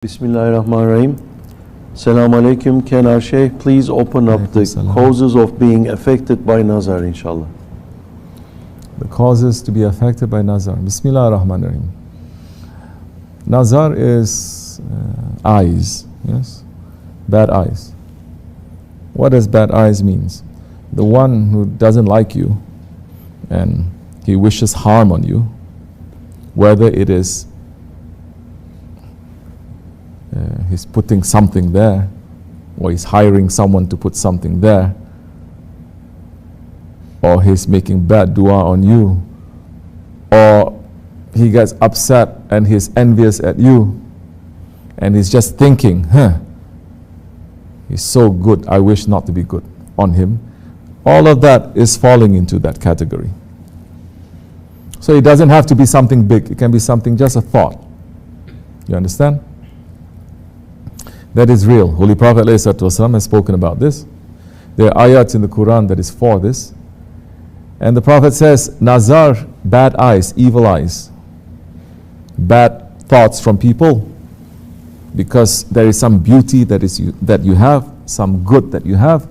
Bismillahirrahmanirrahim. Assalamu alaikum. Can our Shaykh please open up the causes of being affected by nazar, inshallah? The causes to be affected by nazar. Bismillahirrahmanirrahim. Nazar is eyes, yes? Bad eyes. What does bad eyes means? The one who doesn't like you and he wishes harm on you, whether it is he's putting something there, or he's hiring someone to put something there, or he's making bad dua on you, or he gets upset and he's envious at you, and he's just thinking, he's so good, I wish not to be good on him. All of that is falling into that category. So it doesn't have to be something big, it can be something, just a thought. You understand? That is real. Holy Prophet ﷺ has spoken about this. There are ayats in the Quran that is for this. And the Prophet says, nazar, bad eyes, evil eyes, bad thoughts from people, because there is some beauty that you have, some good that you have,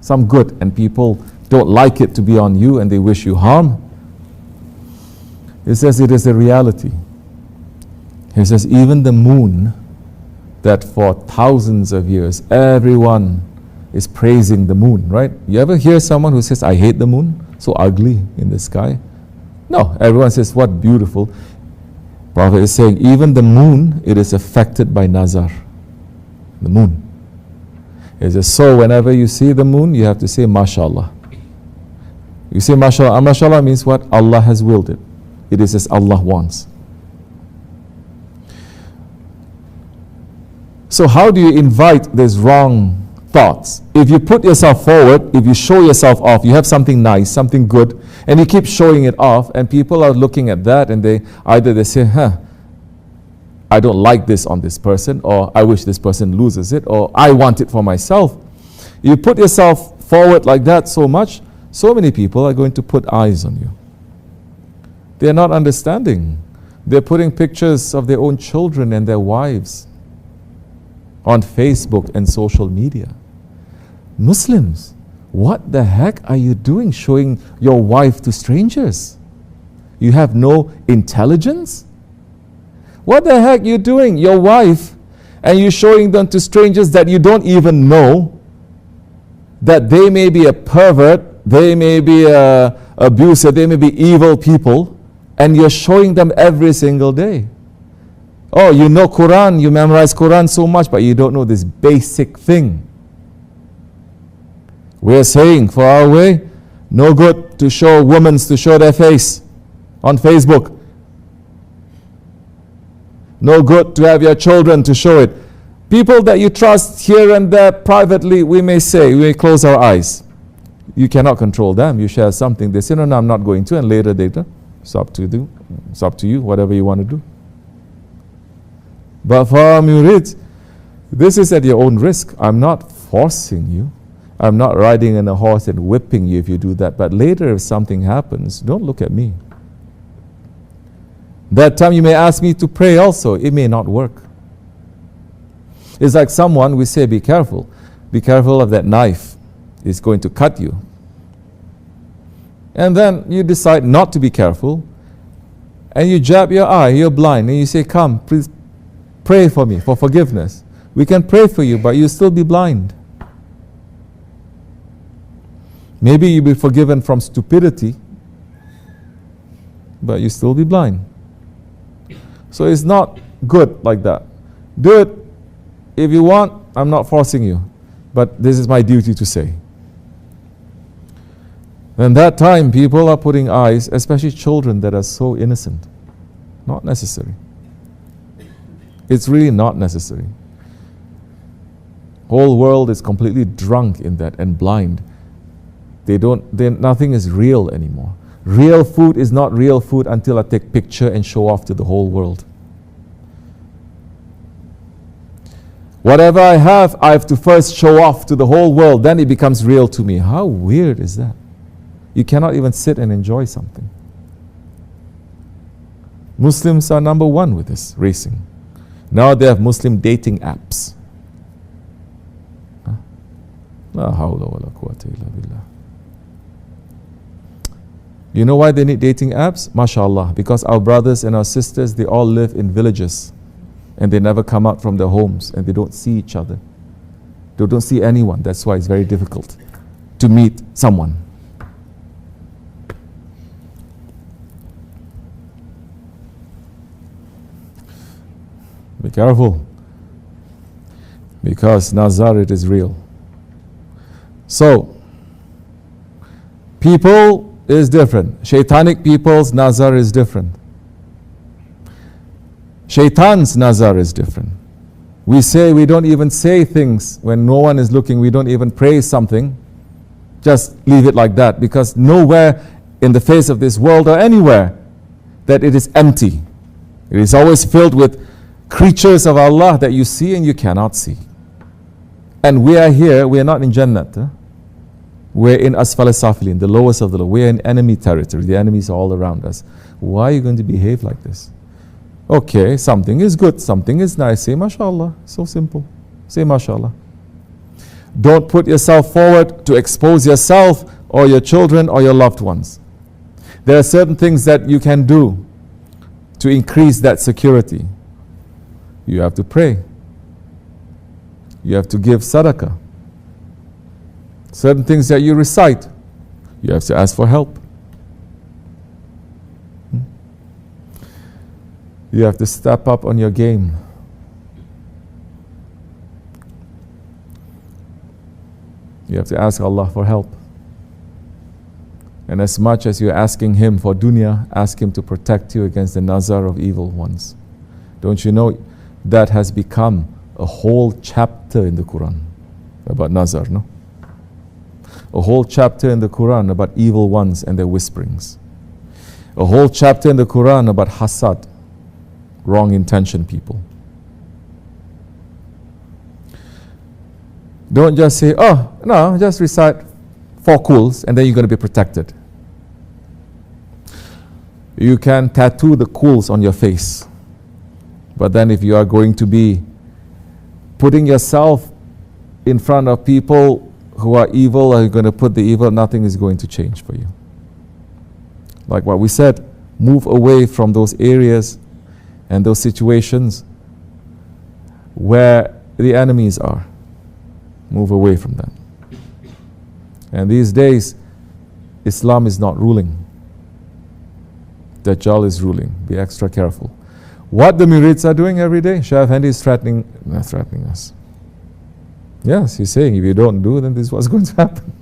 some good, and people don't like it to be on you and they wish you harm. He says it is a reality. He says even the moon, that for thousands of years everyone is praising the moon, right? You ever hear someone who says, I hate the moon, so ugly in the sky? No, everyone says, what beautiful. Prophet is saying even the moon, it is affected by nazar. The moon. It says, so whenever you see the moon, you have to say mashallah. You say mashallah. Mashallah means what? Allah has willed it. It is as Allah wants. So how do you invite these wrong thoughts? If you put yourself forward, if you show yourself off, you have something nice, something good, and you keep showing it off, and people are looking at that, and they say, I don't like this on this person, or I wish this person loses it, or I want it for myself. You put yourself forward like that so much, so many people are going to put eyes on you. They're not understanding. They're putting pictures of their own children and their wives on Facebook and social media. Muslims, what the heck are you doing showing your wife to strangers? You have no intelligence? What the heck are you doing? Your wife, and you're showing them to strangers that you don't even know, that they may be a pervert, they may be an abuser, they may be evil people, and you're showing them every single day. Oh, you know Quran, you memorize Quran so much, but you don't know this basic thing. We're saying for our way, no good to show women to show their face on Facebook. No good to have your children to show it. People that you trust here and there privately, we may say, we may close our eyes. You cannot control them. You share something, they say, no, I'm not going to, and later, it's up to you. It's up to you, whatever you want to do. But for our murid, this is at your own risk. I'm not forcing you. I'm not riding on a horse and whipping you if you do that. But later if something happens, don't look at me. That time you may ask me to pray also. It may not work. It's like someone, we say, be careful. Be careful of that knife. It's going to cut you. And then you decide not to be careful. And you jab your eye, you're blind. And you say, come, please pray for me, for forgiveness. We can pray for you, but you'll still be blind. Maybe you'll be forgiven from stupidity, but you still be blind. So it's not good like that. Do it if you want. I'm not forcing you, but this is my duty to say. And that time people are putting eyes, especially children that are so innocent. Not necessary. It's really not necessary. Whole world is completely drunk in that and blind. Nothing is real anymore. Real food is not real food until I take picture and show off to the whole world. Whatever I have to first show off to the whole world, then it becomes real to me. How weird is that? You cannot even sit and enjoy something. Muslims are number one with this racing. Now they have Muslim dating apps. La hawla wa la quwwata illa billah. You know why they need dating apps? MashaAllah. Because our brothers and our sisters, they all live in villages. And they never come out from their homes. And they don't see each other. They don't see anyone. That's why it's very difficult to meet someone. Be careful. Because nazar, it is real. So, people is different. Shaitanic people's nazar is different. Shaitan's nazar is different. We don't even say things when no one is looking. We don't even pray something. Just leave it like that, because nowhere in the face of this world or anywhere that it is empty. It is always filled with creatures of Allah that you see and you cannot see. And we are here, we are not in Jannat. We're in Asfal Safilin, the lowest of the low. We're in enemy territory. The enemies are all around us. Why are you going to behave like this? Okay, something is good, something is nice. Say MashaAllah. So simple. Say MashaAllah. Don't put yourself forward to expose yourself or your children or your loved ones. There are certain things that you can do to increase that security. You have to pray. You have to give sadaqah. Certain things that you recite, you have to ask for help. You have to step up on your game. You have to ask Allah for help. And as much as you're asking Him for dunya, ask Him to protect you against the nazar of evil ones. Don't you know that has become a whole chapter in the Quran about nazar, no? A whole chapter in the Quran about evil ones and their whisperings. A whole chapter in the Quran about hasad, wrong intention people. Don't just say, oh, no, just recite 4 quls and then you're going to be protected. You can tattoo the quls on your face. But then if you are going to be putting yourself in front of people who are evil, are you going to put the evil? Nothing is going to change for you. Like what we said, move away from those areas and those situations where the enemies are. Move away from them. And these days, Islam is not ruling. Dajjal is ruling. Be extra careful. What the Murids are doing every day, Shah Effendi is threatening us. Yes, he's saying if you don't do, then this is what's going to happen.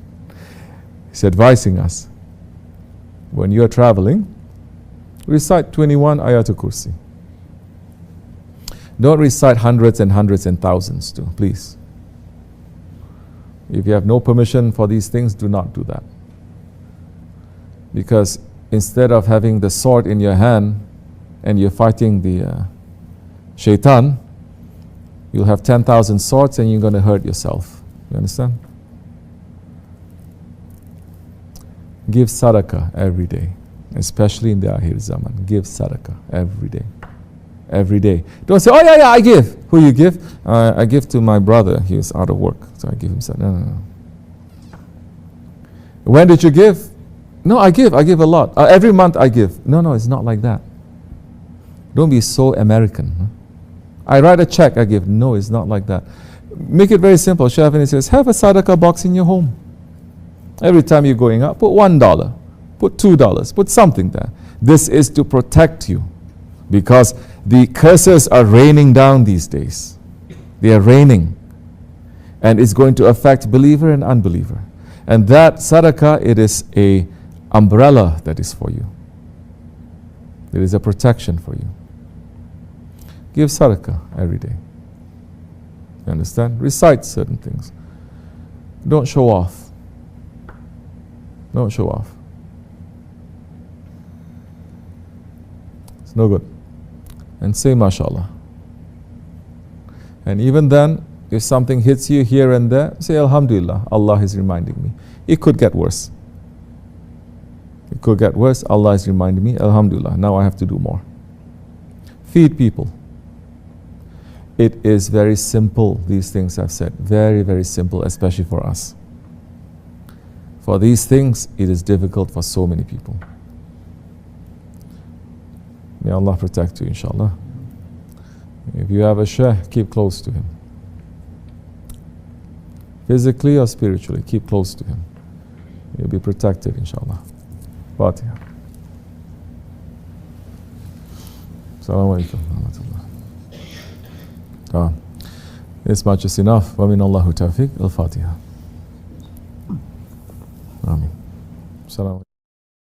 He's advising us. When you are traveling, recite 21 Ayatul Kursi. Don't recite hundreds and hundreds and thousands too, please. If you have no permission for these things, do not do that. Because instead of having the sword in your hand and you're fighting the shaitan, you'll have 10,000 swords and you're going to hurt yourself. You understand? Give sadaqah every day, especially in the Akhir Zaman. Give sadaqah every day. Every day. Don't say, oh yeah, I give. Who you give? I give to my brother. He was out of work, so I give him sadaqah. No. When did you give? No, I give a lot. Every month I give. No, it's not like that. Don't be so American. Huh? I write a check, I give. No, it's not like that. Make it very simple. Shah Effendi says, have a sadaqah box in your home. Every time you're going out, put $1, put $2, put something there. This is to protect you, because the curses are raining down these days. They are raining. And it's going to affect believer and unbeliever. And that sadaqah, it is a umbrella that is for you. It is a protection for you. Give sadaqah every day. You understand? Recite certain things. Don't show off. Don't show off. It's no good. And say MashaAllah. And even then, if something hits you here and there, say Alhamdulillah, Allah is reminding me. It could get worse. It could get worse. Allah is reminding me, Alhamdulillah, now I have to do more. Feed people. it is very simple, these things I've said. Very, very simple, especially for us. For these things, it is difficult for so many people. May Allah protect you, inshallah. If you have a shaykh, keep close to him. Physically or spiritually, keep close to him. You'll be protected, inshallah. Fatiha. Assalamu alaikum wa rahmatullah. This much is enough. Wa min Allahu tawfiq. Al-Fatiha. Ameen. Assalamu alaikum.